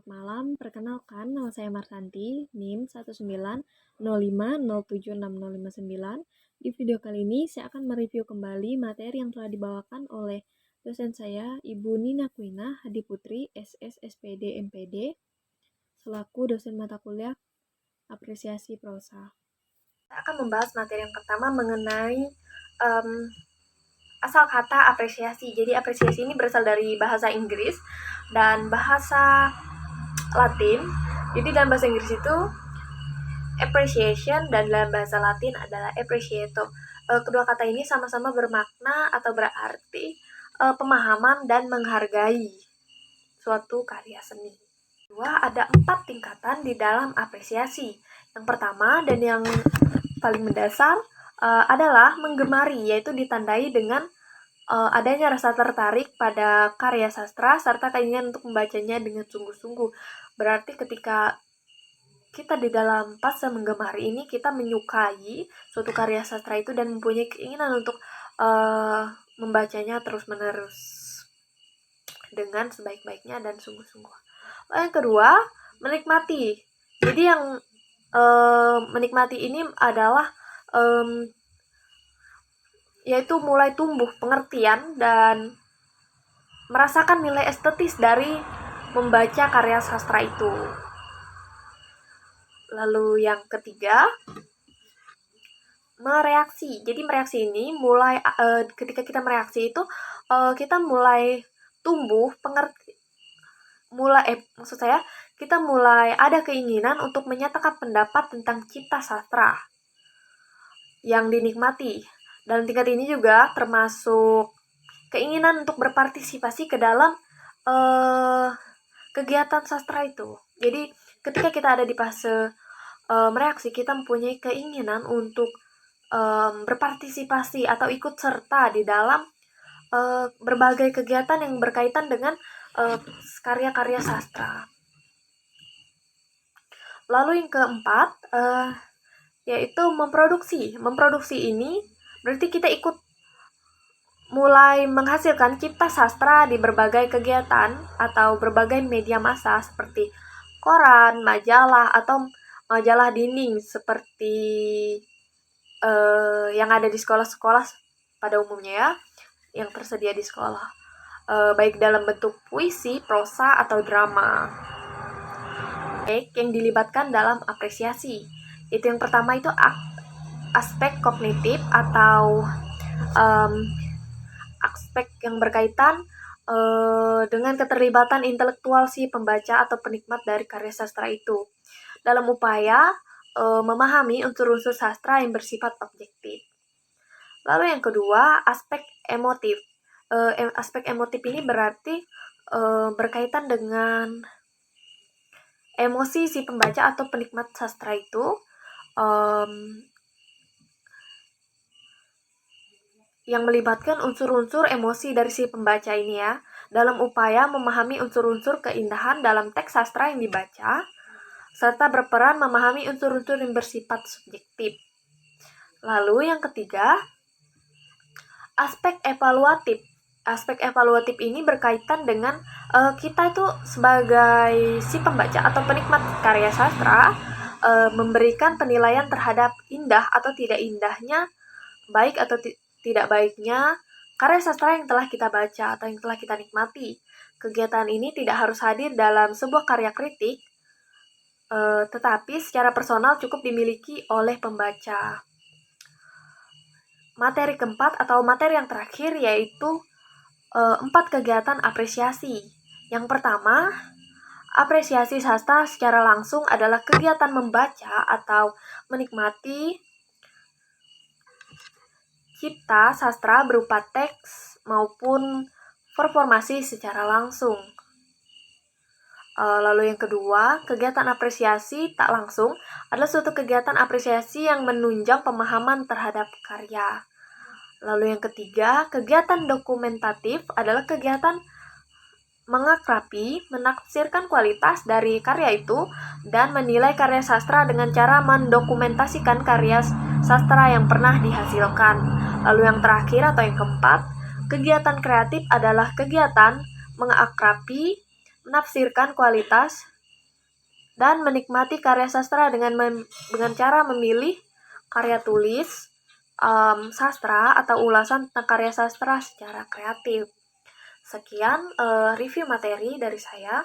selamat malam. Perkenalkan, nama saya Marsanti, NIM 19050706059. Di video kali ini, saya akan mereview kembali materi yang telah dibawakan oleh dosen saya, Ibu Nina Kwina Hadiputri, SS SPD MPD, selaku dosen mata kuliah Apresiasi Prosa. Saya akan membahas materi yang pertama mengenai asal kata apresiasi. Jadi apresiasi ini berasal dari bahasa Inggris dan bahasa Latin. Jadi dalam bahasa Inggris itu appreciation dan dalam bahasa Latin adalah appreciato. Kedua kata ini sama-sama bermakna atau berarti pemahaman dan menghargai suatu karya seni. Kedua, ada 4 tingkatan di dalam apresiasi. Yang pertama dan yang paling mendasar adalah menggemari, yaitu ditandai dengan adanya rasa tertarik pada karya sastra serta keinginan untuk membacanya dengan sungguh-sungguh. Berarti ketika kita di dalam fase menggemari ini, kita menyukai suatu karya sastra itu dan mempunyai keinginan untuk membacanya terus-menerus dengan sebaik-baiknya dan sungguh-sungguh. Lalu yang kedua, menikmati. Jadi yang menikmati ini adalah yaitu mulai tumbuh pengertian dan merasakan nilai estetis dari membaca karya sastra itu. Lalu yang ketiga, mereaksi. Jadi mereaksi ini mulai ketika kita mereaksi itu kita mulai tumbuh kita mulai ada keinginan untuk menyatakan pendapat tentang cipta sastra yang dinikmati. Dalam tingkat ini juga termasuk keinginan untuk berpartisipasi ke dalam kegiatan sastra itu. Jadi ketika kita ada di fase mereaksi, kita mempunyai keinginan untuk berpartisipasi atau ikut serta di dalam berbagai kegiatan yang berkaitan dengan karya-karya sastra. Lalu yang keempat, yaitu memproduksi. Memproduksi ini berarti kita ikut mulai menghasilkan cipta sastra di berbagai kegiatan atau berbagai media massa seperti koran, majalah, atau majalah dinding seperti yang ada di sekolah-sekolah pada umumnya ya, yang tersedia di sekolah, baik dalam bentuk puisi, prosa, atau drama. Yang dilibatkan dalam apresiasi. Itu yang pertama itu aspek kognitif atau aspek yang berkaitan dengan keterlibatan intelektual si pembaca atau penikmat dari karya sastra itu dalam upaya memahami unsur-unsur sastra yang bersifat objektif. Lalu yang kedua, aspek emotif. Aspek emotif ini berarti berkaitan dengan emosi si pembaca atau penikmat sastra itu yang melibatkan unsur-unsur emosi dari si pembaca ini ya, dalam upaya memahami unsur-unsur keindahan dalam teks sastra yang dibaca, serta berperan memahami unsur-unsur yang bersifat subjektif. Lalu yang ketiga, aspek evaluatif. Aspek evaluatif ini berkaitan dengan kita itu sebagai si pembaca atau penikmat karya sastra memberikan penilaian terhadap indah atau tidak indahnya, baik atau tidak baiknya karya sastra yang telah kita baca atau yang telah kita nikmati. Kegiatan ini tidak harus hadir dalam sebuah karya kritik, tetapi secara personal cukup dimiliki oleh pembaca. Materi keempat atau materi yang terakhir yaitu 4 kegiatan apresiasi. Yang pertama, apresiasi sastra secara langsung adalah kegiatan membaca atau menikmati cipta sastra berupa teks maupun performasi secara langsung. Lalu yang kedua, kegiatan apresiasi tak langsung adalah suatu kegiatan apresiasi yang menunjang pemahaman terhadap karya. Lalu yang ketiga, kegiatan dokumentatif adalah kegiatan mengakrabi, menafsirkan kualitas dari karya itu, dan menilai karya sastra dengan cara mendokumentasikan karya sastra yang pernah dihasilkan. Lalu yang terakhir atau yang keempat, kegiatan kreatif adalah kegiatan mengakrabi, menafsirkan kualitas dan menikmati karya sastra dengan cara memilih karya tulis, sastra atau ulasan tentang karya sastra secara kreatif. Sekian review materi dari saya.